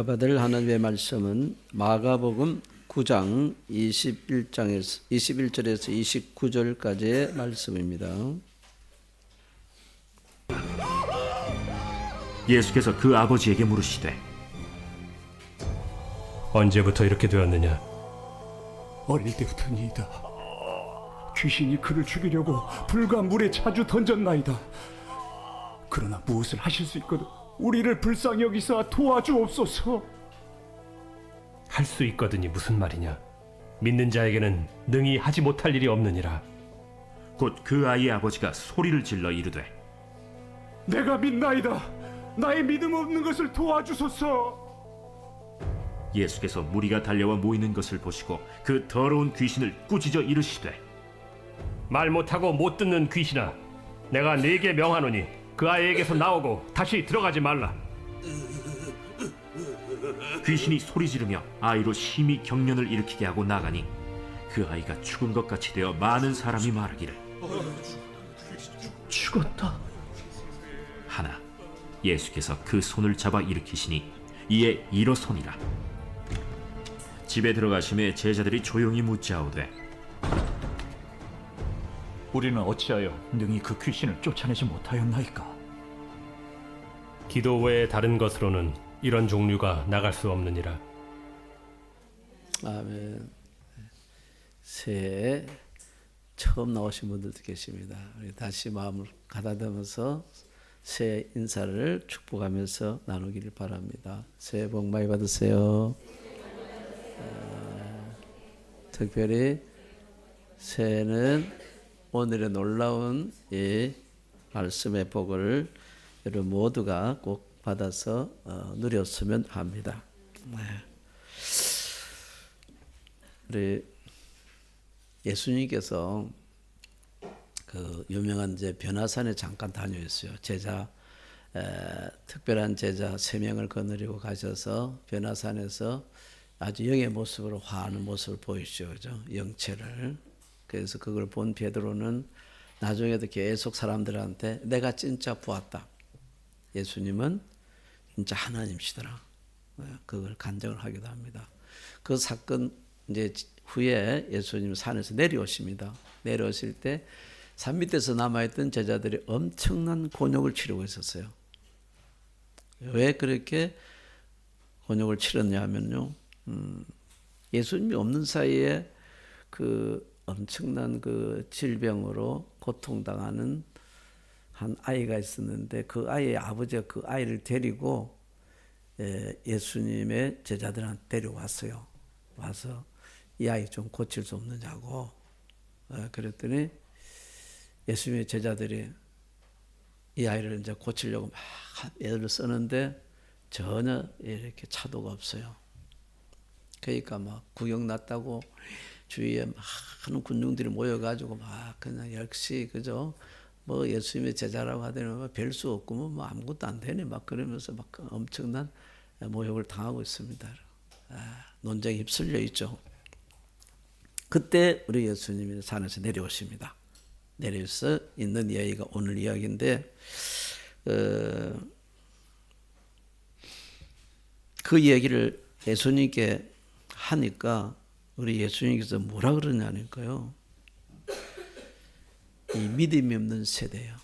우리가 받을 하나님의 말씀은 마가복음 9장 21절에서 29절까지의 말씀입니다. 예수께서 그 아버지에게 물으시되 언제부터 이렇게 되었느냐? 어릴 때부터니이다. 귀신이 그를 죽이려고 불과 물에 자주 던졌나이다. 그러나 무엇을 하실 수 있거든 우리를 불쌍히 여기사 도와주옵소서. 할 수 있거든이 무슨 말이냐? 믿는 자에게는 능히 하지 못할 일이 없느니라. 곧 그 아이의 아버지가 소리를 질러 이르되 내가 믿나이다. 나의 믿음 없는 것을 도와주소서. 예수께서 무리가 달려와 모이는 것을 보시고 그 더러운 귀신을 꾸짖어 이르시되 말 못하고 못 듣는 귀신아, 내가 네게 명하노니 그 아이에게서 나오고 다시 들어가지 말라. 귀신이 소리 지르며 아이로 심히 경련을 일으키게 하고 나가니 그 아이가 죽은 것 같이 되어 많은 사람이 말하기를 죽었다. 하나 예수께서 그 손을 잡아 일으키시니 이에 일어서니라. 집에 들어가심에 제자들이 조용히 묻자오되 우리는 어찌하여 능히 그 귀신을 쫓아내지 못하였나이까? 기도 외에 다른 것으로는 이런 종류가 나갈 수 없느니라. 아멘. 새해 처음 나오신 분들도 계십니다. 우리 다시 마음을 가다듬어서 새해 인사를 축복하면서 나누기를 바랍니다. 새해 복 많이 받으세요. 특별히 새해는 오늘의 놀라운 이 말씀의 복을 여러분 모두가 꼭 받아서 누렸으면 합니다. 우리 예수님께서 그 유명한 이제 변화산에 잠깐 다녀왔어요. 특별한 제자 3명을 거느리고 가셔서 변화산에서 아주 영의 모습으로 화하는 모습을 보이시죠, 그죠? 영체를. 그래서 그걸 본 베드로는 나중에도 계속 사람들한테 내가 진짜 보았다. 예수님은 진짜 하나님이시더라. 그걸 간증을 하기도 합니다. 그 사건 이제 후에 예수님 산에서 내려오십니다. 내려오실 때 산 밑에서 남아있던 제자들이 엄청난 곤욕을 치르고 있었어요. 왜 그렇게 곤욕을 치렀냐 하면요. 예수님이 없는 사이에 그 엄청난 그 질병으로 고통당하는 한 아이가 있었는데 그 아이의 아버지가 그 아이를 데리고 예수님의 제자들한테 데려왔어요. 와서 이 아이 좀 고칠 수 없느냐고. 그랬더니 예수님의 제자들이 이 아이를 이제 고치려고 막 애를 쓰는데 전혀 이렇게 차도가 없어요. 그러니까 막 구경 났다고 주위에 많은 군중들이 모여가지고 막 그냥 역시 그죠? 뭐 예수님의 제자라고 하더니 별 수 없고 뭐 아무것도 안 되네 막 그러면서 막 엄청난 모욕을 당하고 있습니다. 논쟁이 휩쓸려 있죠. 그때 우리 예수님이 산에서 내려오십니다. 내려서 있는 이야기가 오늘 이야기인데 그 이야기를 예수님께 하니까 우리 예수님께서 뭐라 그러냐니까요. 이 믿음이 없는 세대예요.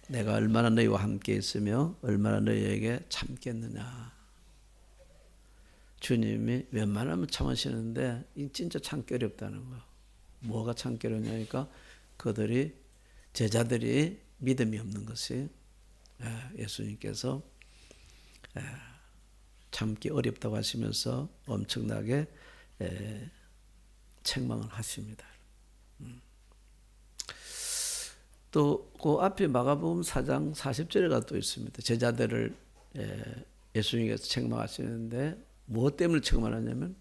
내가 얼마나 너희와 함께 있으며 얼마나 너희에게 참겠느냐. 주님이 웬만하면 참으시는데 진짜 참기 어렵다는 거예요. 뭐가 참기 어렵냐니까 제자들이 믿음이 없는 것이 예수님께서 참기 어렵다고 하시면서 엄청나게 책망을 하십니다. 또 그 앞에 마가복음 4장 40절에가 또 있습니다. 제자들을 예수님께서 책망하시는데 무엇 때문에 책망하냐면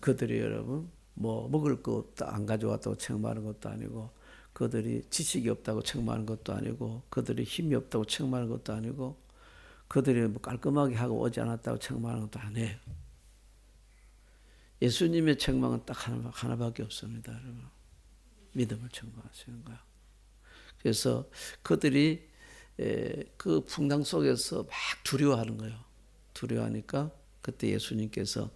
그들이 여러분 뭐 먹을 거 안 가져왔다고 책망하는 것도 아니고 그들이 지식이 없다고 책망하는 것도 아니고 그들이 힘이 없다고 책망하는 것도 아니고 그들이 뭐 깔끔하게 하고 오지 않았다고 책망하는 것도 아니에요. 예수님의 책망은 딱 하나밖에 없습니다. 여러분. 믿음을 책망하시는 거예요. 그래서 그들이 그 풍랑 속에서 막 두려워하는 거예요. 두려워하니까 그때 예수님께서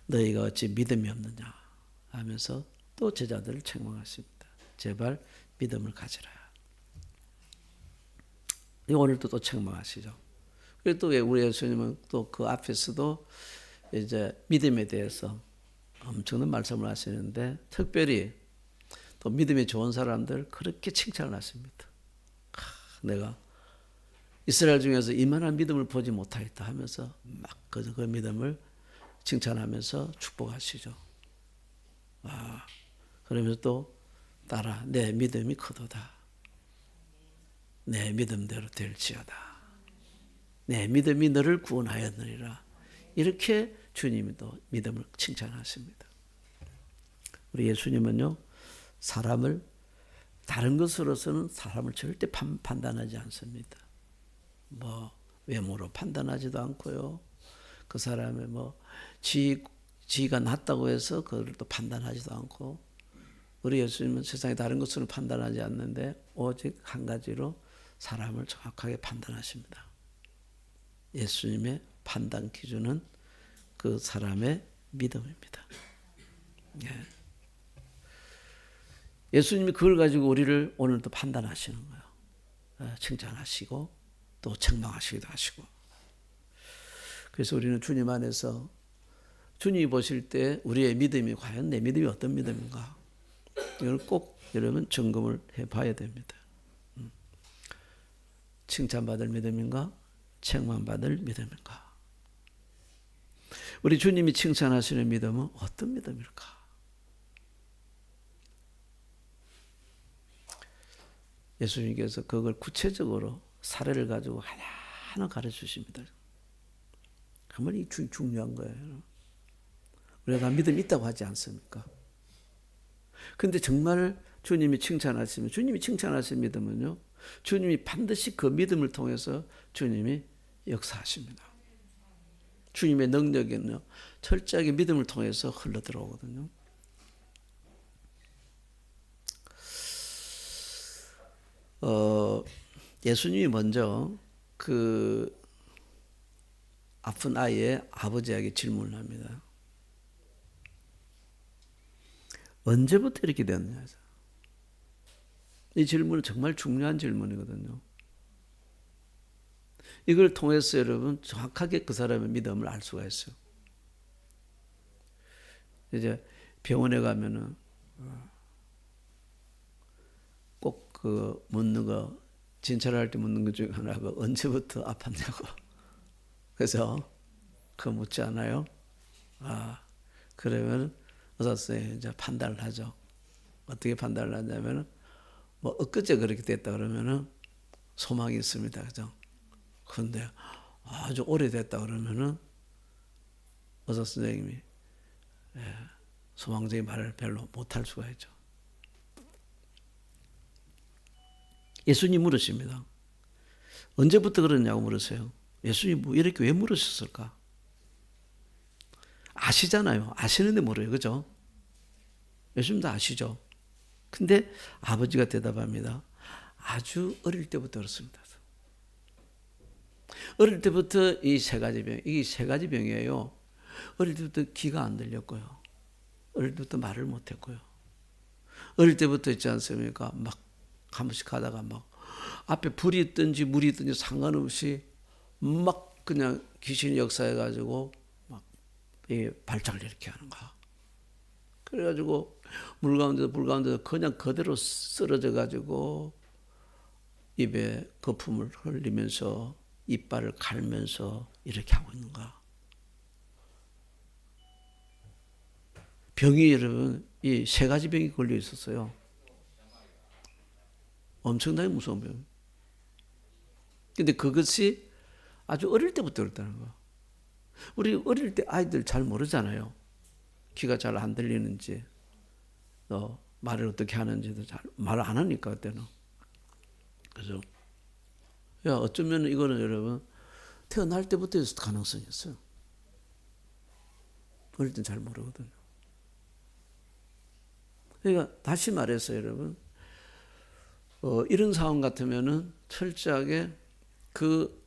너희가 어찌 믿음이 없느냐 하면서 또 제자들을 책망하십니다. 제발 믿음을 가지라. 오늘도 또 책망하시죠. 그리고 또 우리 예수님은 또 그 앞에서도 이제 믿음에 대해서 엄청난 말씀을 하시는데 특별히 또 믿음이 좋은 사람들 그렇게 칭찬을 하십니다. 내가 이스라엘 중에서 이만한 믿음을 보지 못하겠다 하면서 막 그 믿음을 칭찬하면서 축복하시죠. 그러면서 또 따라 내 믿음이 크도다. 내 믿음대로 될지어다. 내 믿음이 너를 구원하였느니라. 이렇게 주님이 또 믿음을 칭찬하십니다. 우리 예수님은요, 사람을 다른 것으로서는 사람을 절대 판단하지 않습니다. 뭐 외모로 판단하지도 않고요. 그 사람의 지가 낫다고 해서 그걸 또 판단하지도 않고, 우리 예수님은 세상에 다른 것으로 판단하지 않는데 오직 한 가지로 사람을 정확하게 판단하십니다. 예수님의 판단 기준은 그 사람의 믿음입니다. 예수님이 그걸 가지고 우리를 오늘도 판단하시는 거예요. 칭찬하시고 또 책망하시기도 하시고. 그래서 우리는 주님 안에서 주님이 보실 때 우리의 믿음이 과연 내 믿음이 어떤 믿음인가, 이걸 꼭 여러분 점검을 해봐야 됩니다. 칭찬받을 믿음인가, 책망받을 믿음인가. 우리 주님이 칭찬하시는 믿음은 어떤 믿음일까? 예수님께서 그걸 구체적으로 사례를 가지고 하나하나 가르쳐 주십니다. 정말 중요한 거예요. 우리가 다 믿음이 있다고 하지 않습니까? 그런데 정말 주님이 칭찬하시면, 주님이 칭찬하신 믿음은요, 주님이 반드시 그 믿음을 통해서 주님이 역사하십니다. 주님의 능력은요, 철저하게 믿음을 통해서 흘러 들어오거든요. 예수님이 먼저 그 아픈 아이의 아버지에게 질문을 합니다. 언제부터 이렇게 되었느냐. 이 질문은 정말 중요한 질문이거든요. 이걸 통해서 여러분 정확하게 그 사람의 믿음을 알 수가 있어요. 이제 병원에 가면은 꼭 그 묻는 거, 진찰할 때 묻는 것 중에 하나가 언제부터 아팠냐고. 그래서 그거 묻지 않아요? 그러면 의사 선생님이 이제 판단을 하죠. 어떻게 판단을 하냐면은 뭐 엊그제 그렇게 됐다 그러면은 소망이 있습니다. 그죠? 그런데 아주 오래됐다 그러면은 의사 선생님이 소망적인 말을 별로 못할 수가 있죠. 예수님 물으십니다. 언제부터 그러냐고 물으세요. 예수님 뭐 이렇게 왜 물으셨을까? 아시잖아요. 아시는데 물어요. 그죠? 예수님도 아시죠? 근데 아버지가 대답합니다. 아주 어릴 때부터 그렇습니다. 어릴 때부터 이 세 가지 병, 이게 세 가지 병이에요. 어릴 때부터 귀가 안 들렸고요. 어릴 때부터 말을 못 했고요. 어릴 때부터 있지 않습니까? 막 한 번씩 가다가 막 앞에 불이 있든지 물이 있든지 상관없이 막 그냥 귀신이 역사해가지고 막 발작을 이렇게 하는 거야. 그래가지고 물 가운데서 그냥 그대로 쓰러져가지고 입에 거품을 흘리면서 이빨을 갈면서 이렇게 하고 있는 거야. 병이 여러분 이 세 가지 병이 걸려 있었어요. 엄청나게 무서운 병. 근데 그것이 아주 어릴 때부터 그랬다는 거야. 우리 어릴 때 아이들 잘 모르잖아요. 귀가 잘 안 들리는지, 또 말을 어떻게 하는지도 잘 말을 안 하니까 그때는. 그죠? 야, 어쩌면 이거는 여러분 태어날 때부터 있을 가능성이 있어요. 어릴 땐 잘 모르거든요. 그러니까 다시 말해서 여러분, 이런 상황 같으면은 철저하게 그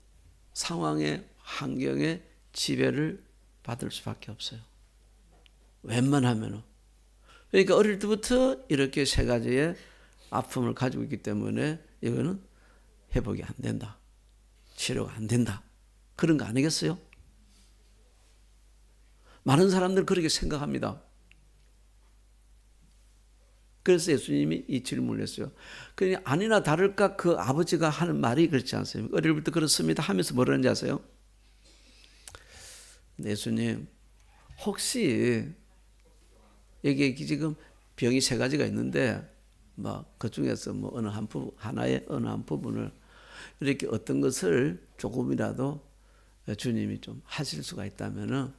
상황의 환경에 지배를 받을 수밖에 없어요. 웬만하면은. 그러니까 어릴 때부터 이렇게 세 가지의 아픔을 가지고 있기 때문에 이거는 회복이 안 된다. 치료가 안 된다. 그런 거 아니겠어요? 많은 사람들은 그렇게 생각합니다. 그래서 예수님이 이 질문을 했어요. 그냥 아니나 다를까 그 아버지가 하는 말이 그렇지 않습니까? 어릴 때부터 그렇습니다 하면서 뭐라는지 아세요? 예수님, 혹시 여기 지금 병이 세 가지가 있는데 그 중에서 어느 한 부분을 이렇게 어떤 것을 조금이라도 주님이 좀 하실 수가 있다면은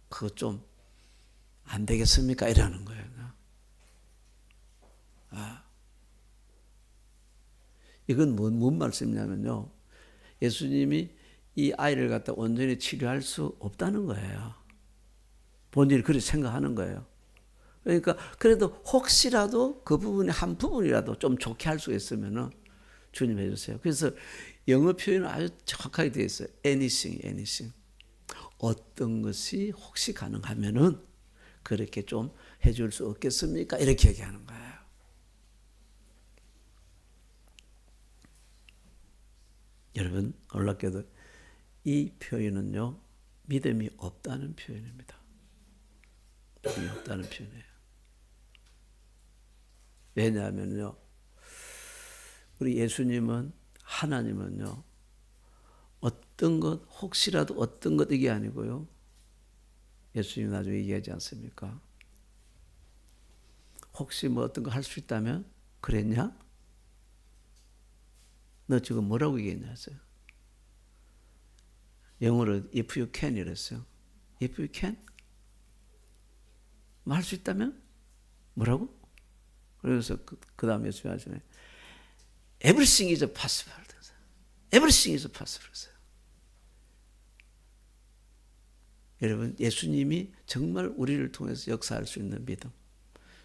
그거 좀 안 되겠습니까? 이러는 거예요. 이건 뭔 말씀이냐면요. 예수님이 이 아이를 갖다 온전히 치료할 수 없다는 거예요. 본인이 그렇게 생각하는 거예요. 그러니까 그래도 혹시라도 그 부분의 한 부분이라도 좀 좋게 할 수 있으면은 주님 해주세요. 그래서 영어 표현은 아주 정확하게 되어 있어요. anything. 어떤 것이 혹시 가능하면은 그렇게 좀 해줄 수 없겠습니까? 이렇게 얘기하는 거예요. 여러분, 놀랍게도 이 표현은요, 믿음이 없다는 표현입니다. 믿음이 없다는 표현이에요. 왜냐하면요, 우리 예수님은, 하나님은요, 어떤 것, 혹시라도 어떤 것 이게 아니고요, 예수님 나중에 얘기하지 않습니까? 혹시 어떤 거 할 수 있다면 그랬냐? 너 지금 뭐라고 얘기했냐고요. 영어로 if you can 이랬어요. if you can? 할 수 있다면? 뭐라고? 그래서 그 다음에 예수님 하시네. Everything is possible. Everything is possible. 여러분, 예수님이 정말 우리를 통해서 역사할 수 있는 믿음,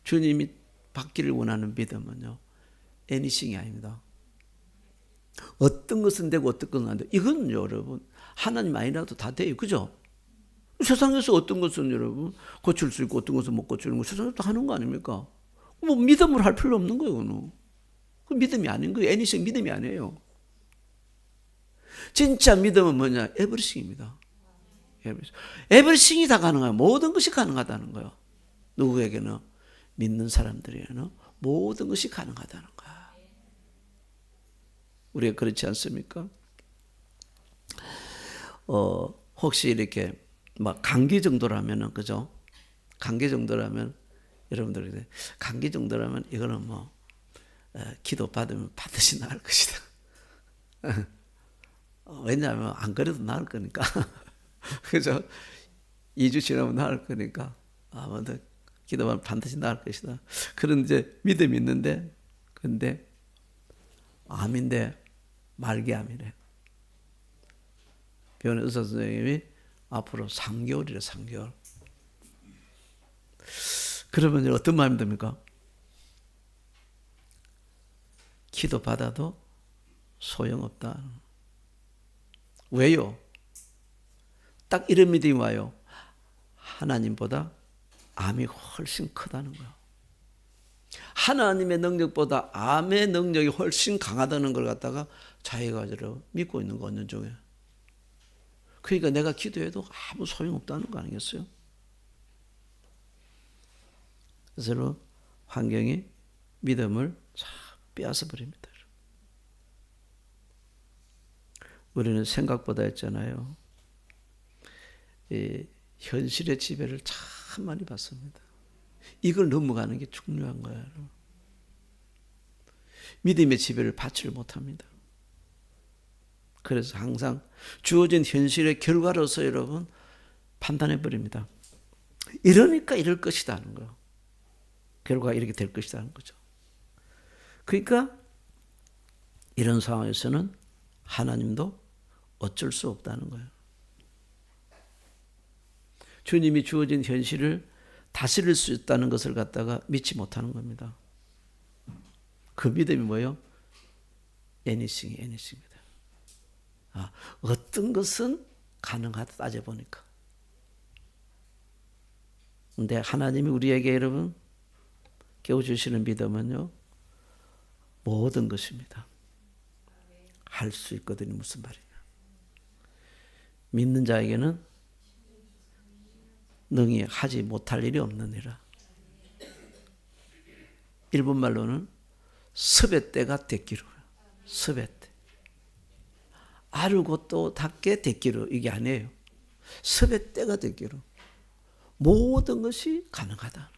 주님이 받기를 원하는 믿음은요, anything이 아닙니다. 어떤 것은 되고 어떤 것은 안 돼요. 이건 여러분, 하나님 아니라도 다 돼요. 그죠? 세상에서 어떤 것은 여러분 고칠 수 있고 어떤 것은 못 고치는 거 세상에서 다 하는 거 아닙니까? 믿음을 할 필요 없는 거예요. 그 믿음이 아닌 거예요. anything 믿음이 아니에요. 진짜 믿음은 뭐냐? everything입니다. everything이 다 가능해요. 모든 것이 가능하다는 거예요. 누구에게는? 믿는 사람들에게는 모든 것이 가능하다는 거야. 우리가 그렇지 않습니까? 혹시 이렇게 감기 정도라면은, 그죠? 감기 정도라면, 여러분들이 감기 정도라면 이거는 기도 받으면 반드시 나을 것이다. 왜냐하면 안 그래도 나을 거니까. 그죠? 2주 지나면 나을 거니까. 아무튼 기도하면 반드시 나을 것이다. 그런 이제 믿음이 있는데, 근데 암인데 말기암이래. 병원의 의사 선생님이 앞으로 3개월이래, 3개월. 그러면 어떤 마음이 듭니까? 기도 받아도 소용없다. 왜요? 딱 이런 믿음이 와요. 하나님보다 암이 훨씬 크다는 거예요. 하나님의 능력보다 암의 능력이 훨씬 강하다는 걸 갖다가 자기가 믿고 있는 거 어느 중에. 그러니까 내가 기도해도 아무 소용없다는 거 아니겠어요? 그래서 환경이 믿음을 싹 빼앗아 버립니다. 우리는 생각보다 했잖아요. 현실의 지배를 참 많이 받습니다. 이걸 넘어가는 게 중요한 거예요. 믿음의 지배를 받지를 못합니다. 그래서 항상 주어진 현실의 결과로서 여러분 판단해 버립니다. 이러니까 이럴 것이다 하는 거예요. 결과가 이렇게 될 것이다 하는 거죠. 그러니까 이런 상황에서는 하나님도 어쩔 수 없다는 거예요. 주님이 주어진 현실을 다스릴 수 있다는 것을 갖다가 믿지 못하는 겁니다. 그 믿음이 뭐예요? anything입니다. 어떤 것은 가능하다 따져보니까. 근데 하나님이 우리에게 여러분 깨워주시는 믿음은요, 모든 것입니다. 할 수 있거든요. 무슨 말이냐. 믿는 자에게는 능히 하지 못할 일이 없느니라. 일본 말로는 섭외때가 됐기로. 섭외때. 아르고 또 닦게 됐기로. 이게 아니에요. 섭외때가 됐기로. 모든 것이 가능하다.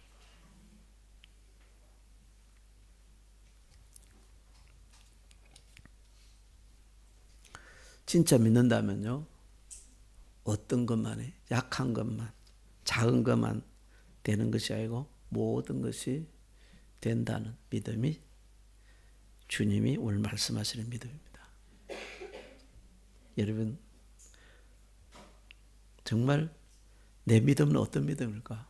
진짜 믿는다면요, 어떤 것만에 약한 것만, 작은 것만 되는 것이 아니고 모든 것이 된다는 믿음이 주님이 오늘 말씀하시는 믿음입니다. 여러분, 정말 내 믿음은 어떤 믿음일까?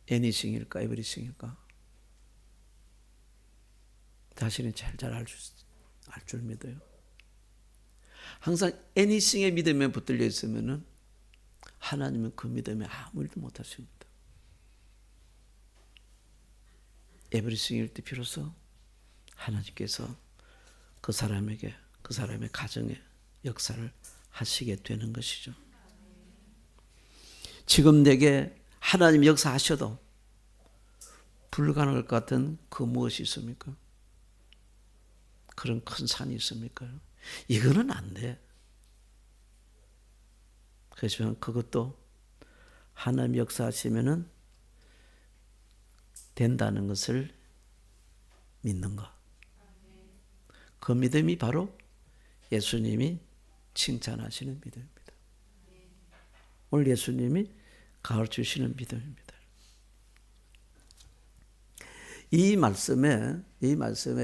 애니싱일까? 에브리싱일까? 자신이 제일 잘 알 줄 믿어요. 항상 애니싱의 믿음에 붙들려 있으면은 하나님은 그 믿음에 아무 일도 못 하십니다. 에브리싱일 때 비로소 하나님께서 그 사람에게, 그 사람의 가정에 역사를 하시게 되는 것이죠. 지금 내게 하나님 역사하셔도 불가능할 것 같은 그 무엇이 있습니까? 그런 큰 산이 있습니까? 이거는 안 돼. 그렇지만 그것도 하나님 역사하시면은 된다는 것을 믿는 것. 그 믿음이 바로 예수님이 칭찬하시는 믿음입니다. 오늘 예수님이 가르치시는 믿음입니다. 이 말씀에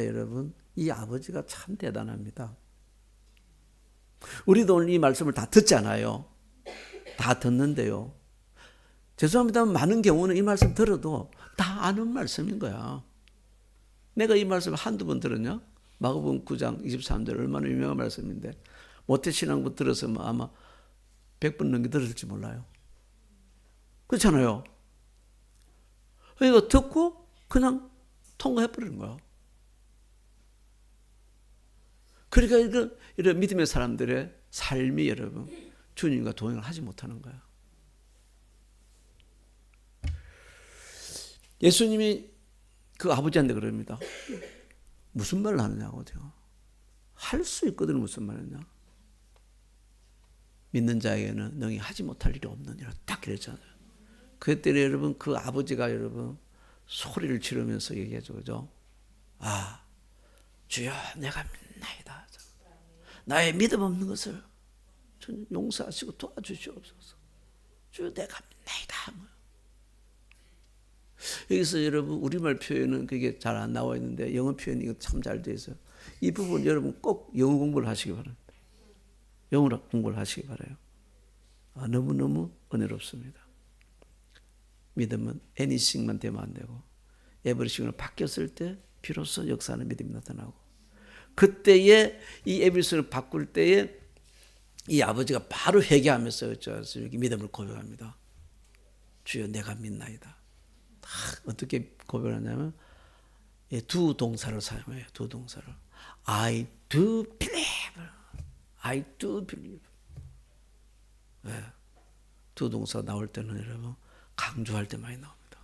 여러분, 이 아버지가 참 대단합니다. 우리도 오늘 이 말씀을 다 듣잖아요. 다 듣는데요. 죄송합니다만 많은 경우는 이 말씀 들어도 다 아는 말씀인 거야. 내가 이 말씀을 한두 번 들었냐? 마가복음 9장 23절 얼마나 유명한 말씀인데 모태신앙부 들었으면 아마 100번 넘게 들었을지 몰라요. 그렇잖아요. 이거 듣고 그냥 통과해버리는 거야. 그러니까 이런 믿음의 사람들의 삶이 여러분 주님과 동행을 하지 못하는 거야. 예수님이 그 아버지한테 그럽니다. 무슨 말을 하느냐고. 할 수 있거든. 무슨 말이냐. 믿는 자에게는 능히 하지 못할 일이 없느니라 딱 그랬잖아요. 그때 여러분 그 아버지가 여러분 소리를 지르면서 얘기하죠. 그죠? 아, 주여 내가 믿나이다. 나의 믿음 없는 것을 주님 용서하시고 도와주시옵소서. 주여 내가 믿나이다. 여기서 여러분 우리말 표현은 그게 잘 안 나와 있는데 영어 표현이 참 잘 돼 있어요. 이 부분 여러분 꼭 영어 공부를 하시기 바랍니다. 영어 공부를 하시기 바라요. 너무너무 은혜롭습니다. 믿음은 애니싱만 되면 안 되고 에브리싱으로 바뀌었을 때 비로소 역사하는 믿음이 나타나고 그때에 이 에브리싱을 바꿀 때에 이 아버지가 바로 회개하면서 여기 믿음을 고백합니다. 주여 내가 믿나이다. 어떻게 고백하냐면 두 동사를 사용해요. 두 동사를. I do believe. I do believe. 네. 두 동사 나올 때는 여러분 강조할 때 많이 나옵니다.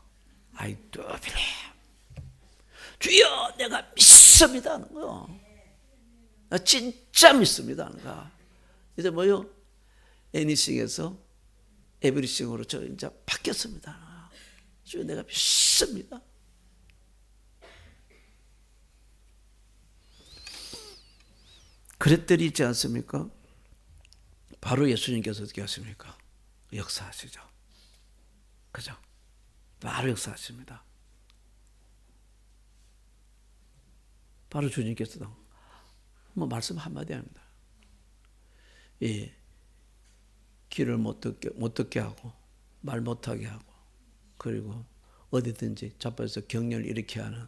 I do believe. 주여 내가 믿습니다 하는 거요. 나 진짜 믿습니다 하는 거야. 이제 뭐요? 애니싱에서 에브리싱으로 저 이제 바뀌었습니다. 주여 내가 믿습니다. 그랬더니 있지 않습니까? 바로 예수님께서 어떻게 하십니까? 역사하시죠. 그죠? 바로 역사하십니다. 바로 주님께서도 뭐 말씀 한마디 합니다. 귀를 못 듣게 하고 말 못하게 하고 그리고 어디든지 자빠져서 경련을 일으키게 하는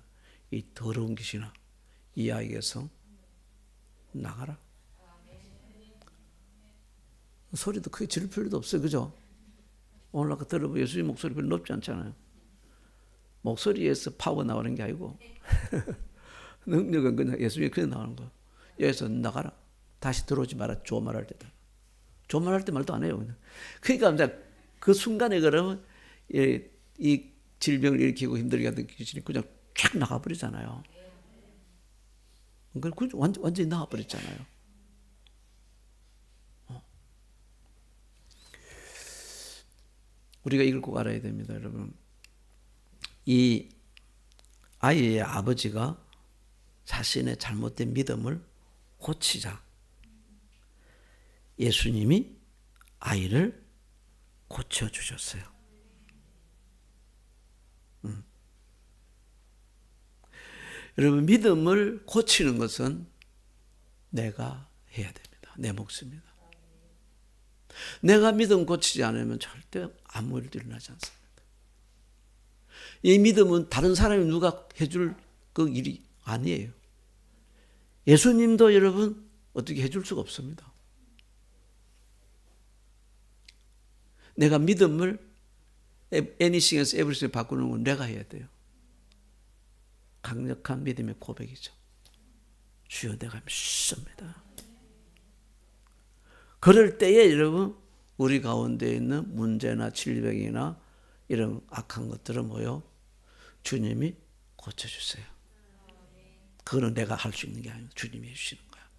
이 더러운 귀신아 이 아이에게서 나가라. 소리도 크게 지를 필요도 없어요. 그죠? 오늘 아까 들어보면 예수님 목소리 별로 높지 않잖아요. 목소리에서 파워 나오는 게 아니고 능력은 그냥 예수님이 그냥 나오는 거예요. 여기서 나가라. 다시 들어오지 마라. 조말할 때다. 조말할 때 말도 안 해요. 그냥. 그러니까 이제 그 순간에 그러면 이 질병을 일으키고 힘들게 하던 귀신이 그냥 쫙 나가버리잖아요. 그러니까 완전히 나가버렸잖아요. 우리가 이걸 꼭 알아야 됩니다, 여러분. 이 아이의 아버지가 자신의 잘못된 믿음을 고치자. 예수님이 아이를 고쳐주셨어요. 여러분, 믿음을 고치는 것은 내가 해야 됩니다. 내 몫입니다. 내가 믿음 고치지 않으면 절대 아무 일도 일어나지 않습니다. 이 믿음은 다른 사람이 누가 해줄 그 일이 아니에요. 예수님도 여러분 어떻게 해줄 수가 없습니다. 내가 믿음을 anything에서 everything 바꾸는 건 내가 해야 돼요. 강력한 믿음의 고백이죠. 주여 내가 믿습니다. 그럴 때에 여러분 우리 가운데 있는 문제나 질병이나 이런 악한 것들을 뭐요? 주님이 고쳐주세요. 그거는 내가 할 수 있는 게 아니고 주님이 해주시는 거야.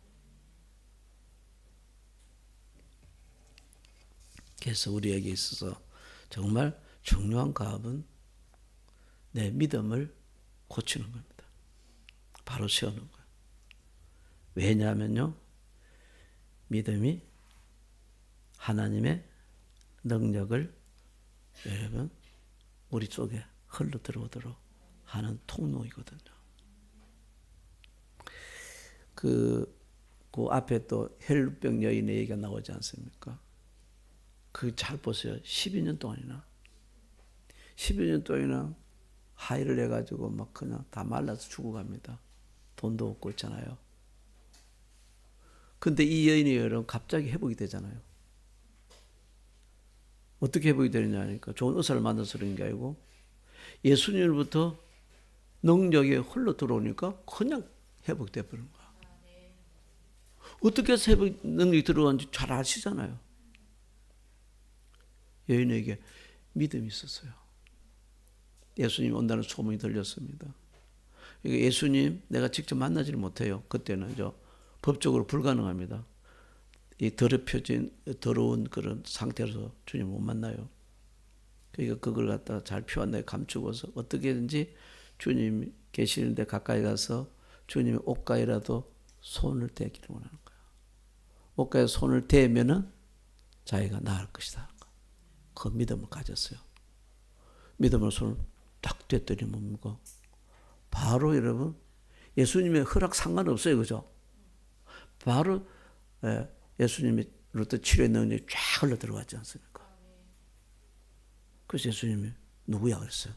그래서 우리에게 있어서 정말 중요한 과업은 내 믿음을 고치는 겁니다. 바로 세우는 거예요. 왜냐하면요, 믿음이 하나님의 능력을 여러분 우리 속에 흘러 들어오도록 하는 통로이거든요. 그 앞에 또 혈루병 여인의 얘기가 나오지 않습니까? 그 잘 보세요. 12년 동안이나 하이를 해가지고 막 그냥 다 말라서 죽어갑니다. 돈도 없고 있잖아요. 근데 이 여인이 여러분 갑자기 회복이 되잖아요. 어떻게 회복이 되느냐 하니까 좋은 의사를 만나서 그런 게 아니고 예수님으로부터 능력이 흘러 들어오니까 그냥 회복돼 버린 거야. 어떻게 해서 회복 능력이 들어오는지 잘 아시잖아요. 여인에게 믿음이 있었어요. 예수님 온다는 소문이 들렸습니다. 예수님 내가 직접 만나지를 못해요. 그때는 법적으로 불가능합니다. 이 더러운 그런 상태로서 주님 못 만나요. 그러니까 그걸 갖다가 잘 표현해 감추고서 어떻게든지 주님 계시는데 가까이 가서 주님의 옷가에라도 손을 대기를 원하는 거예요. 옷가에 손을 대면은 자기가 나을 것이다. 그 믿음을 가졌어요. 믿음으로 손을 딱 댔더니 뭡니까? 바로 여러분 예수님의 허락 상관없어요. 그죠? 바로 예수님으로부터 치료의 능력이 쫙 흘러 들어갔지 않습니까? 그래서 예수님이 누구야 그랬어요.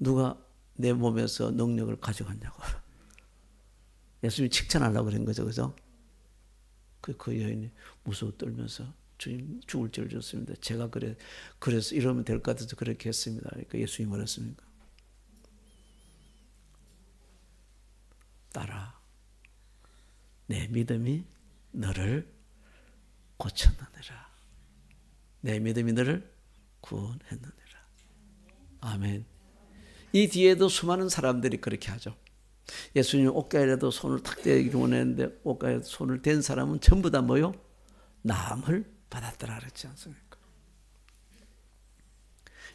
누가 내 몸에서 능력을 가져갔냐고. 예수님이 칭찬하려고 그런 거죠. 그죠? 그 여인이 무서워 떨면서 주님 죽을 죄를 졌습니다. 제가 그래서 이러면 될 것 같아서 그렇게 했습니다. 그러니까 예수님이 뭐랬습니까? 딸아, 내 믿음이 너를 고쳤느니라. 내 믿음이 너를 구원했느니라. 아멘. 이 뒤에도 수많은 사람들이 그렇게 하죠. 예수님 옷가에라도 손을 탁 대기를 원했는데 옷가에 손을 댄 사람은 전부 다 뭐요? 나음을 받았더라 그랬지 않습니까?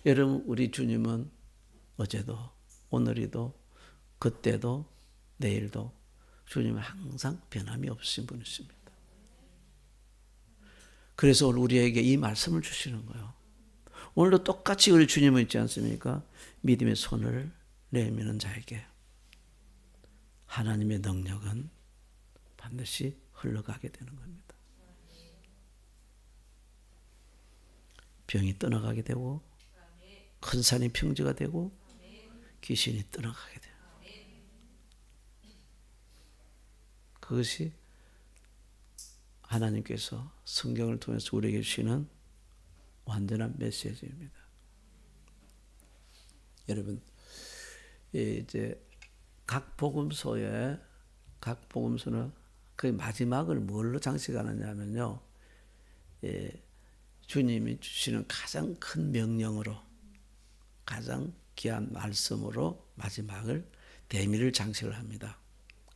여러분 우리 주님은 어제도 오늘이도 그때도 내일도 주님은 항상 변함이 없으신 분이십니다. 그래서 오늘 우리에게 이 말씀을 주시는 거예요. 오늘도 똑같이 우리 주님은 있지 않습니까? 믿음의 손을 내미는 자에게 하나님의 능력은 반드시 흘러가게 되는 겁니다. 병이 떠나가게 되고 큰 산이 평지가 되고 귀신이 떠나가게 돼요. 하나님께서 성경을 통해서 우리에게 주시는 완전한 메시지입니다. 여러분, 이제 각 복음서는 그 마지막을 뭘로 장식하느냐면요, 주님이 주시는 가장 큰 명령으로, 가장 귀한 말씀으로 마지막을 대미를 장식을 합니다.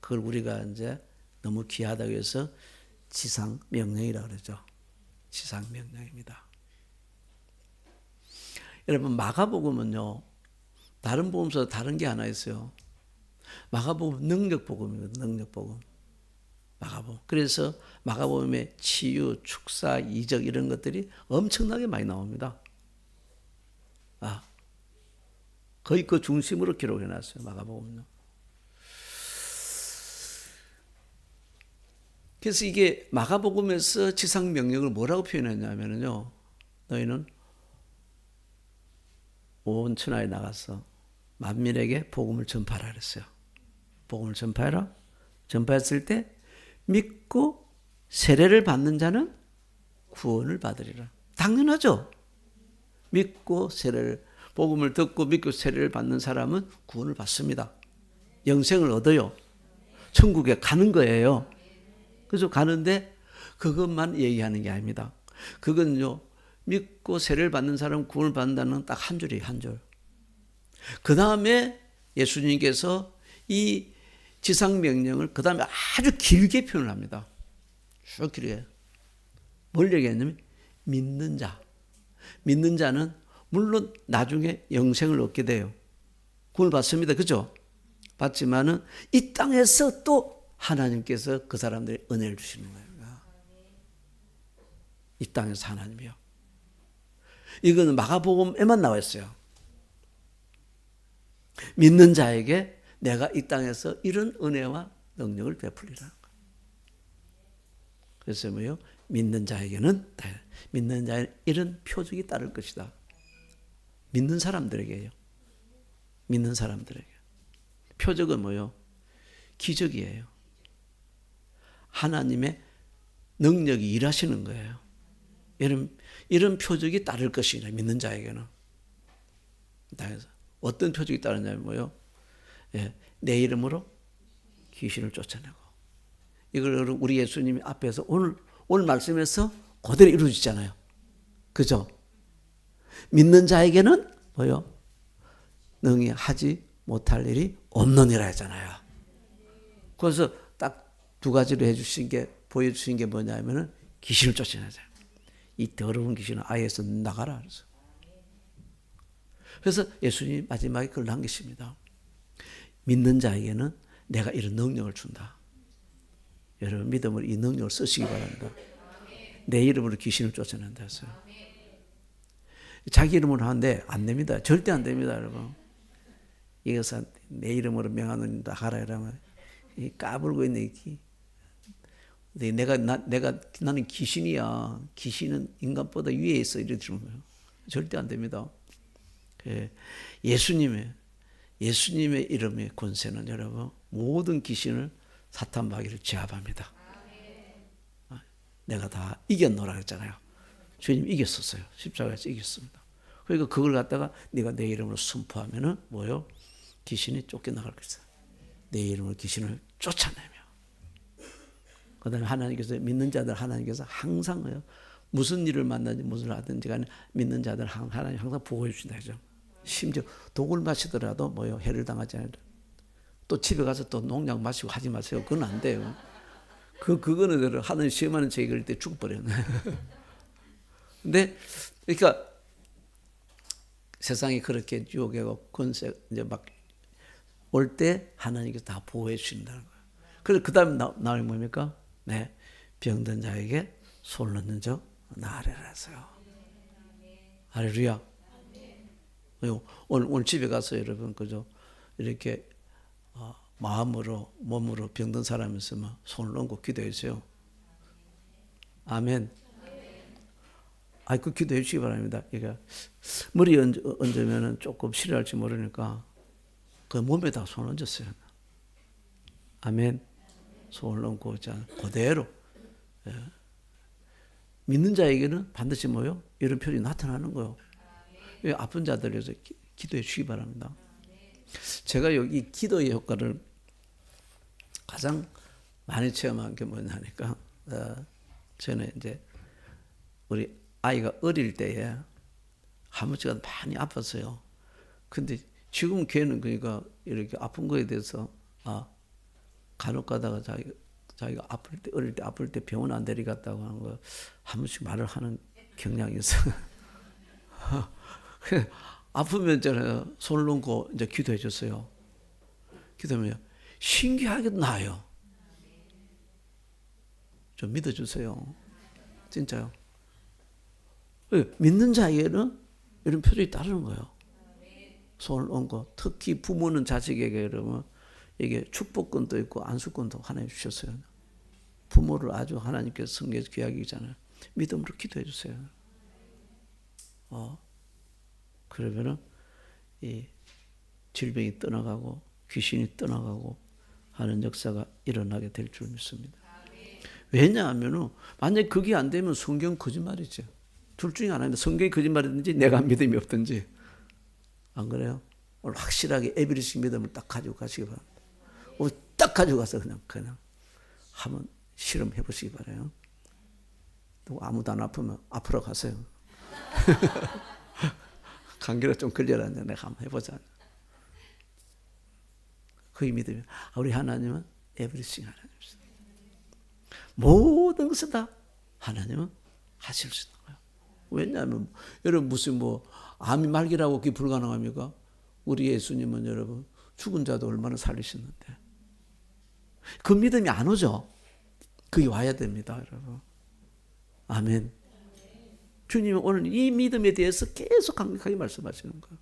그걸 우리가 이제 너무 귀하다고 해서 지상 명령이라고 그러죠. 지상 명령입니다. 여러분, 마가복음은요, 다른 복음서 다른 게 하나 있어요. 마가복음 능력복음입니다. 능력복음. 마가복음. 그래서 마가복음에 치유, 축사, 이적 이런 것들이 엄청나게 많이 나옵니다. 거의 그 중심으로 기록해 놨어요. 마가복음은요. 그래서 이게 마가복음에서 지상 명령을 뭐라고 표현했냐면요, 너희는 온 천하에 나가서 만민에게 복음을 전파하라 그랬어요. 복음을 전파해라. 전파했을 때 믿고 세례를 받는 자는 구원을 받으리라. 당연하죠. 믿고 세례를, 복음을 듣고 믿고 세례를 받는 사람은 구원을 받습니다. 영생을 얻어요. 천국에 가는 거예요. 그래서 가는데 그것만 얘기하는 게 아닙니다. 그건요, 믿고 세례를 받는 사람은 구원을 받는다는 딱 한 줄이에요. 한 줄. 그 다음에 예수님께서 이 지상명령을 그 다음에 아주 길게 표현을 합니다. 쭉 길게. 뭘 얘기했냐면 믿는 자. 믿는 자는 물론 나중에 영생을 얻게 돼요. 구원을 받습니다. 그죠? 받지만은 이 땅에서 또 하나님께서 그 사람들의 은혜를 주시는 거예요. 이 땅에서 하나님이요. 이거는 마가복음에만 나와 있어요. 믿는 자에게 내가 이 땅에서 이런 은혜와 능력을 베풀리라는 거예요. 그래서 뭐요? 믿는 자에게는 이런 표적이 따를 것이다. 믿는 사람들에게요. 믿는 사람들에게. 표적은 뭐요? 기적이에요. 하나님의 능력이 일하시는 거예요. 이런 표적이 따를 것이냐, 믿는 자에게는. 어떤 표적이 따르냐면 뭐요? 내 이름으로 귀신을 쫓아내고. 이걸 우리 예수님이 앞에서 오늘 말씀에서 그대로 이루어지잖아요. 그죠? 믿는 자에게는 뭐요? 능히 하지 못할 일이 없느니라 했잖아요. 그래서 딱 두 가지로 보여주신 게 뭐냐면은 귀신을 쫓아내잖아요. 이 더러운 귀신은 아이에서 나가라. 그래서 예수님이 마지막에 그걸 남기십니다. 믿는 자에게는 내가 이런 능력을 준다. 여러분 믿음으로 이 능력을 쓰시기 바랍니다. 내 이름으로 귀신을 쫓아낸다 했어요. 자기 이름으로 하는데 안 됩니다. 절대 안 됩니다, 여러분. 이것은 내 이름으로 명하는 나가라 이러면 까불고 있네. 나는 귀신이야. 귀신은 인간보다 위에 있어. 이렇게 들은 거예요. 절대 안 됩니다. 예수님의 이름의 권세는 여러분 모든 귀신을 사탄 마귀를 제압합니다. 내가 다 이겼노라 했잖아요. 주님 이겼었어요. 십자가에서 이겼습니다. 그러니까 그걸 갖다가 네가 내 이름으로 선포하면은 뭐요? 귀신이 쫓겨나갈 것이다. 내 이름으로 귀신을 쫓아내며. 그 다음에 하나님께서 믿는 자들 하나님께서 항상 무슨 일을 만나든지 무슨 일을 하든지 간에 믿는 자들 하나님 항상 보호해 주신다 하죠. 심지어 독을 마시더라도 뭐요? 해를 당하지 않아요. 또 집에 가서 또 농약 마시고 하지 마세요. 그건 안 돼요. 그거는 하나님 시험하는 죄 그럴 때 죽어버려요. 근데 그러니까 세상이 그렇게 유혹하고 권세 이제 막 올 때 하나님께서 다 보호해 주신다는 거예요. 그래서 그 다음에 나오는 뭡니까? 네, 병든 자에게 손을 넣는 자 나아래라서요. 할렐루야. 오늘 집에 가서 여러분 그죠? 이렇게 마음으로 몸으로 병든 사람이 있으면 손을 얹고 기도해 주세요. 아멘. 그 기도해 주시기 바랍니다. 그러니까 머리에 얹으면 조금 싫어할지 모르니까 그 몸에다 손을 얹었어요. 아멘. 손을 얹고 그대로 믿는 자에게는 반드시 뭐요? 이런 표현이 나타나는 거예요. 아픈 자들을 위해서 기도해 주시기 바랍니다. 제가 여기 기도의 효과를 가장 많이 체험한 게 뭐냐니까, 저는 이제 우리 아이가 어릴 때에 한 번씩은 많이 아팠어요. 근데 지금 걔는 그러니까 이렇게 아픈 거에 대해서 간혹 가다가 자기가 아플 때, 어릴 때 아플 때 병원 안 데려갔다고 하는 거 한 번씩 말을 하는 경향이 있어요. 아프면 저는 손을 놓고 이제 기도해 줬어요. 기도하면 신기하게 나아요. 좀 믿어주세요. 진짜요. 믿는 자에게는 이런 표정이 따르는 거예요. 손을 얹고, 특히 부모는 자식에게 그러면 이게 축복권도 있고 안수권도 하나님 주셨어요. 부모를 아주 하나님께서 성경에서 귀하게 여기잖아요. 믿음으로 기도해 주세요. 그러면은 이 질병이 떠나가고 귀신이 떠나가고 하는 역사가 일어나게 될 줄 믿습니다. 왜냐하면은 만약 그게 안 되면 성경 거짓말이죠. 둘 중에 하나인데 성경이 거짓말이든지 내가 믿음이 없든지. 안 그래요? 오늘 확실하게 에비리식 믿음을 딱 가지고 가시기 바랍니다. 오늘 딱 가지고 가서 그냥 한번 실험해 보시기 바라요. 아무도 안 아프면 앞으로 가세요. 감기가 좀 걸려라는데 내가 한번 해보자. 그게 믿음이. 우리 하나님은 에브리싱 하나님이시다. 모든 것을 다 하나님은 하실 수 있는 거예요. 왜냐하면 여러분 무슨 암이 말기라고 그게 불가능합니까? 우리 예수님은 여러분 죽은 자도 얼마나 살리시는데 그 믿음이 안 오죠. 그게 와야 됩니다, 여러분. 아멘. 주님은 오늘 이 믿음에 대해서 계속 강력하게 말씀하시는 거예요.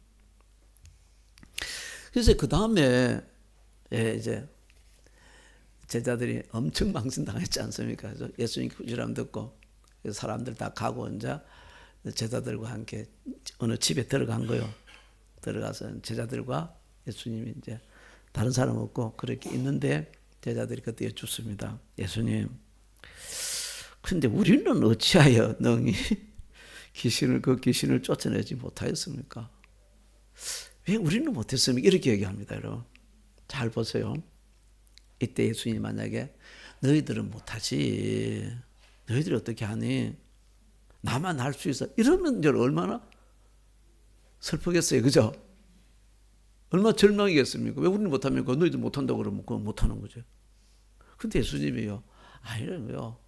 그래서 그 다음에 이제 제자들이 엄청 망신당했지 않습니까? 예수님 구주람 듣고 사람들 다 가고 이제 제자들과 함께 어느 집에 들어간 거요. 들어가서 제자들과 예수님이 이제 다른 사람 없고 그렇게 있는데 제자들이 그때 여쭙습니다. 예수님, 근데 우리는 어찌하여 능히 그 귀신을 쫓아내지 못하였습니까? 왜 우리는 못했습니까? 이렇게 얘기합니다, 여러분. 잘 보세요. 이때 예수님이 만약에 너희들은 못하지. 너희들이 어떻게 하니? 나만 할 수 있어. 이러면 이제 얼마나 슬프겠어요. 그죠? 얼마나 절망이겠습니까? 왜 우리는 못합니까? 너희들 못한다고 그러면 그건 못하는 거죠. 근데 예수님이요. 아니라고요.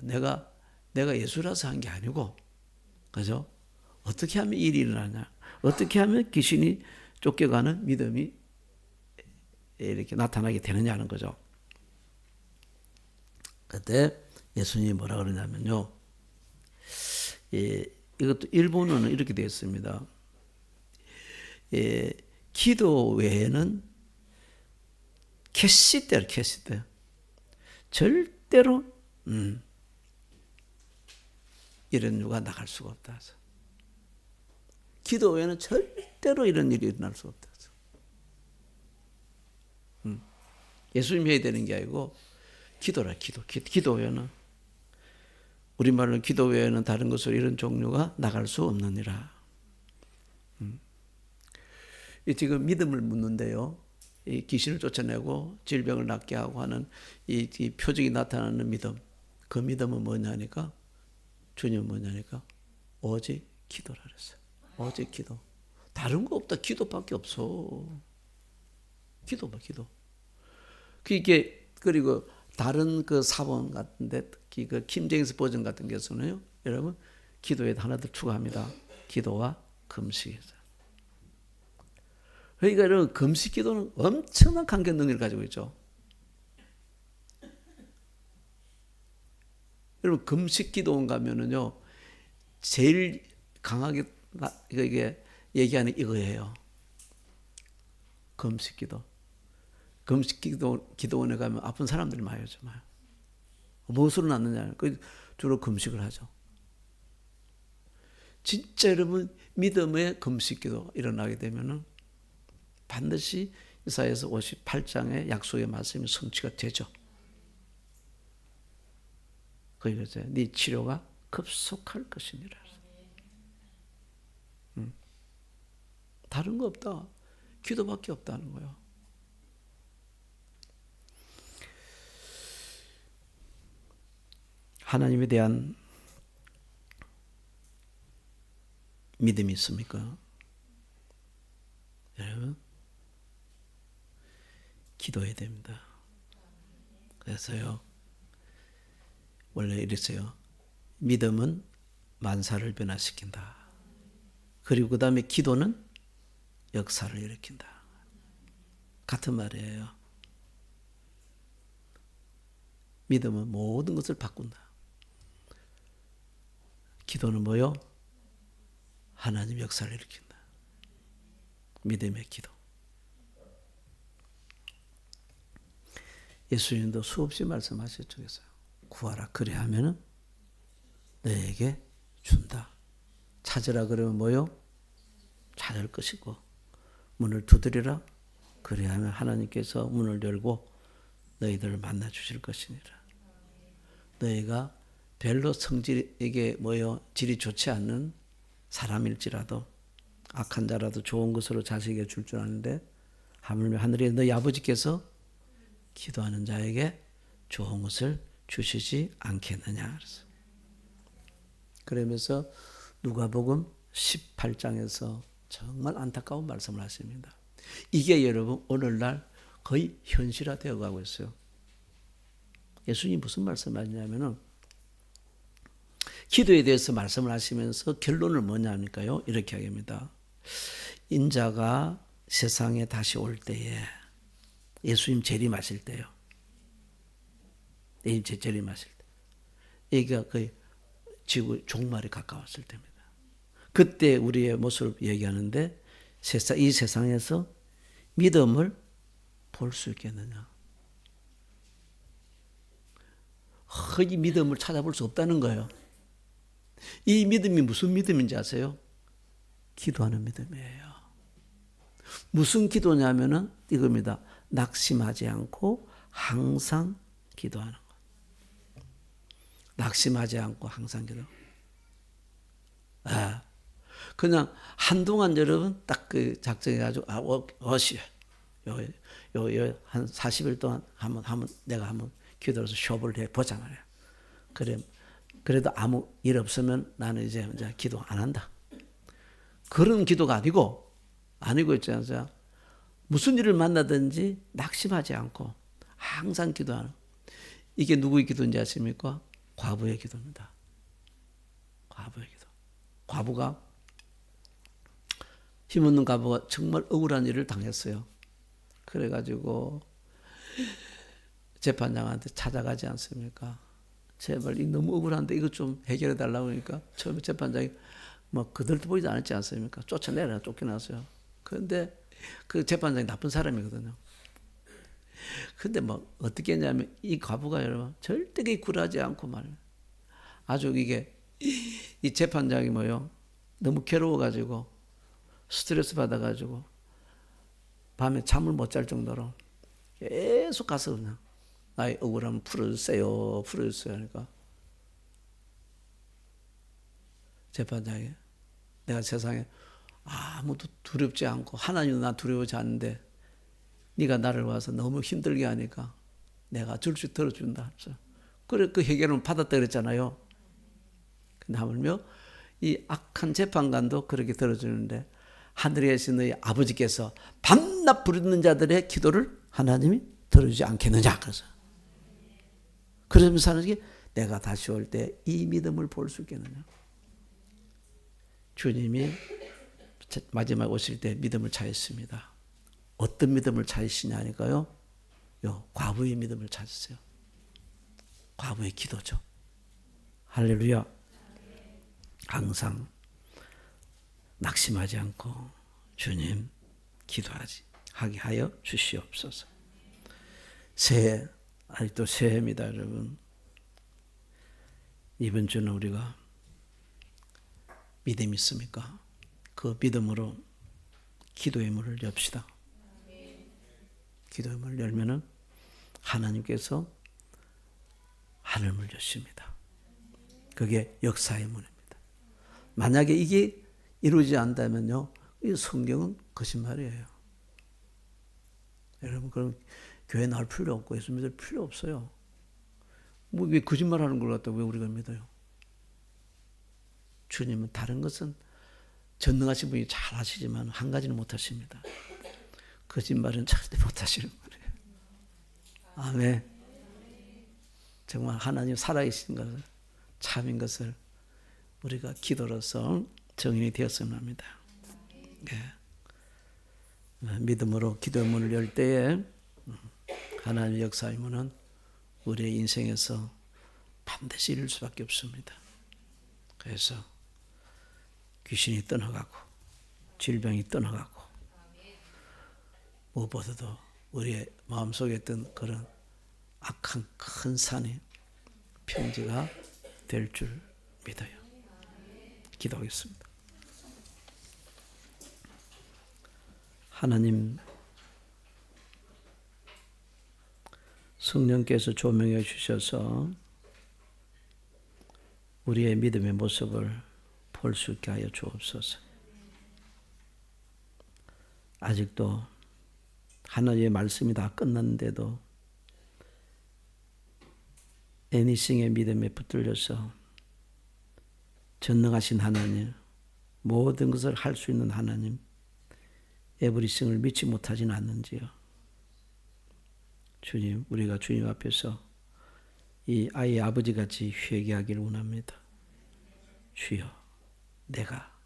내가 예수라서 한 게 아니고, 그죠? 어떻게 하면 일이 일어나냐? 어떻게 하면 귀신이 쫓겨가는 믿음이 이렇게 나타나게 되느냐는 거죠. 그때 예수님이 뭐라 그러냐면요. 이것도 일본어는 이렇게 되어 있습니다. 기도 외에는 캐시대 절대로 이런 누가 나갈 수가 없다. 기도 외에는 절대로 이런 일이 일어날 수 없다. 예수님이 해야 되는 게 아니고 기도라. 기도 외에는 우리말로 기도 외에는 다른 것으로 이런 종류가 나갈 수 없느니라. 지금 믿음을 묻는데요. 이 귀신을 쫓아내고 질병을 낫게 하고 하는 이 표적이 나타나는 믿음. 그 믿음은 뭐냐니까? 주님은 뭐냐니까? 오직 기도라 그랬어요. 오직 기도. 다른 거 없다. 기도밖에 없어. 기도봐, 기도. 그리고 다른 그 사본 같은데 특히 그 킹제임스 버전 같은 경우는요. 여러분 기도에 하나 더 추가합니다. 기도와 금식이죠. 그러니까 여러분 금식 기도는 엄청난 강경 능력을 가지고 있죠. 여러분 금식 기도원 가면은요 제일 강하게 이게 얘기하는 이거예요. 금식 기도. 금식 기도원에 가면 아픈 사람들이 많이 오죠. 무엇으로 낫느냐? 주로 금식을 하죠. 진짜 여러분 믿음의 금식 기도 일어나게 되면은 반드시 이사야서 58장의 약속의 말씀이 성취가 되죠. 그러니까 네 치료가 급속할 것이니라. 다른 거 없다. 기도밖에 없다는 거예요. 하나님에 대한 믿음이 있습니까? 여러분, 기도해야 됩니다. 그래서요, 원래 이랬어요. 믿음은 만사를 변화시킨다. 그리고 그 다음에 기도는 역사를 일으킨다. 같은 말이에요. 믿음은 모든 것을 바꾼다. 기도는 뭐요? 하나님 역사를 일으킨다. 믿음의 기도. 예수님도 수없이 말씀하셨죠. 구하라 그리하면은 너에게 준다. 찾으라 그러면 뭐요? 찾을 것이고, 문을 두드리라 그리하면 하나님께서 문을 열고 너희들을 만나 주실 것이니라. 너희가 별로 성질에게 뭐요? 질이 좋지 않는 사람일지라도, 악한 자라도 좋은 것으로 자식에게 줄 줄 아는데, 하물며 하늘에 너희 아버지께서 기도하는 자에게 좋은 것을 주시지 않겠느냐. 그러면서 누가복음 18장에서 정말 안타까운 말씀을 하십니다. 이게 여러분 오늘날 거의 현실화되어 가고 있어요. 예수님이 무슨 말씀을 하냐면은 기도에 대해서 말씀을 하시면서 결론을 뭐냐 하니까요. 이렇게 합니다. 인자가 세상에 다시 올 때에, 예수님 재림하실 때요. 예수님 재림하실 때. 여기가 거의 지구 종말에 가까웠을 때입니다. 그때 우리의 모습을 얘기하는데, 이 세상에서 믿음을 볼 수 있겠느냐. 이 믿음을 찾아볼 수 없다는 거예요. 이 믿음이 무슨 믿음인지 아세요? 기도하는 믿음이에요. 무슨 기도냐면은 이겁니다. 낙심하지 않고 항상 기도하는 것. 낙심하지 않고 항상 기도. 그냥 한동안 여러분 딱 그 작정해가지고 한 40일 동안 내가 한번 기도해서 쇼부를 해 보자 말이야. 그래도 아무 일 없으면 나는 이제 기도 안 한다. 그런 기도가 아니고 있잖아요. 무슨 일을 만나든지 낙심하지 않고 항상 기도하는. 이게 누구의 기도인지 아십니까? 과부의 기도입니다. 과부의 기도. 과부가, 힘없는 과부가 정말 억울한 일을 당했어요. 그래가지고 재판장한테 찾아가지 않습니까? 제발 너무 억울한데 이거 좀 해결해 달라고 하니까 처음에 재판장이 뭐 그들도 보이지 않았지 않습니까? 쫓아내라 쫓겨났어요. 그런데 그 재판장이 나쁜 사람이거든요. 근데 뭐 어떻게 했냐면 이 과부가 여러분 절대 굴하지 않고 말이에요. 아주 이 재판장이 뭐요? 너무 괴로워가지고 스트레스 받아가지고 밤에 잠을 못 잘 정도로 계속 가서 그냥 나의 억울함을 풀어주세요 하니까 재판장이 내가 세상에 아무도 두렵지 않고 하나님도 나 두려워하지 않는데 네가 나를 와서 너무 힘들게 하니까 내가 줄씩 들어준다. 그래 그 해결은 받았다 그랬잖아요. 근데 하물며 이 악한 재판관도 그렇게 들어주는데 하늘에 계신 너희 아버지께서 밤낮 부르는 자들의 기도를 하나님이 들어주지 않겠느냐. 그러면서 하는 게 내가 다시 올 때 이 믿음을 볼 수 있겠느냐. 주님이 마지막 오실 때 믿음을 찾으십니다. 어떤 믿음을 찾으시냐 하니까요. 과부의 믿음을 찾으세요. 과부의 기도죠. 할렐루야. 항상 낙심하지 않고 주님 하게 하여 주시옵소서. 새해, 아직도 새해입니다, 여러분. 이번 주는 우리가 믿음이 있습니까? 그 믿음으로 기도의 문을 엽시다. 기도의 문을 열면은 하나님께서 하늘문을 여십니다. 그게 역사의 문입니다. 만약에 이게 이루어지지 않다면요, 이 성경은 거짓말이에요. 여러분, 그럼 교회 나올 필요 없고 예수 믿을 필요 없어요. 뭐 왜 거짓말하는 걸 갖다 왜 우리가 믿어요? 주님은 다른 것은 전능하신 분이 잘 하시지만 한 가지는 못 하십니다. 거짓말은 절대 못 하시는 거예요. 아멘. 정말 하나님 살아계신 것을, 참인 우리가 기도로서 증인이 되었으면 합니다. 네. 믿음으로 기도의 문을 열 때에 하나님의 역사의 문은 우리의 인생에서 반드시 이룰 수밖에 없습니다. 그래서 귀신이 떠나가고 질병이 떠나가고 무엇보다도 우리의 마음속에 있던 그런 악한 큰 산이 평지가 될 줄 믿어요. 기도하겠습니다. 하나님, 성령께서 조명해 주셔서 우리의 믿음의 모습을 볼 수 있게 하여 주옵소서. 아직도 하나님의 말씀이 다 끝났는데도 애니싱의 믿음에 붙들려서 전능하신 하나님, 모든 것을 할 수 있는 하나님, 에브리싱을 믿지 못하진 않는지요. 주님, 우리가 주님 앞에서 이 아이의 아버지같이 회개하기를 원합니다. 주여, 내가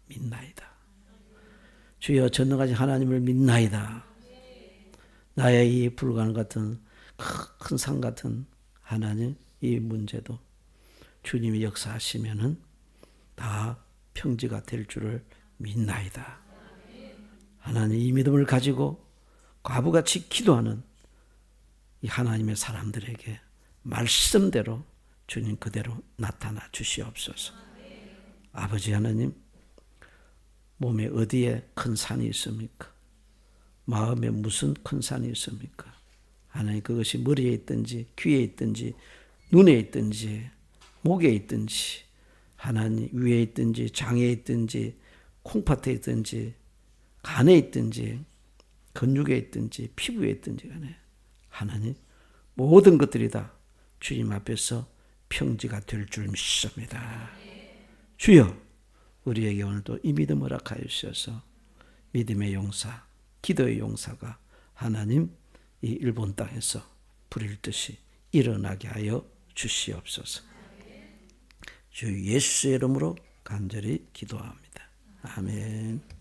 믿나이다. 주여, 전능하신 하나님을 믿나이다. 나의 이 불가능 같은 큰 산 같은 하나님, 이 문제도 주님이 역사하시면은 다 평지가 될 줄을 믿나이다. 하나님, 이 믿음을 가지고 과부같이 기도하는 이 하나님의 사람들에게 말씀대로 주님 그대로 나타나 주시옵소서. 아버지 하나님, 몸에 어디에 큰 산이 있습니까? 마음에 무슨 큰 산이 있습니까? 하나님, 그것이 머리에 있든지 귀에 있든지 눈에 있든지 목에 있든지 하나님 위에 있든지 장에 있든지 콩팥에 있든지 간에 있든지 근육에 있든지 피부에 있든지 간에 하나님, 모든 것들이 다 주님 앞에서 평지가 될 줄 믿습니다. 주여, 우리에게 오늘도 이 믿음 허락하여 주셔서 믿음의 용사, 기도의 용사가 하나님 이 일본 땅에서 불일 듯이 일어나게 하여 주시옵소서. 주 예수의 이름으로 간절히 기도합니다. 아멘.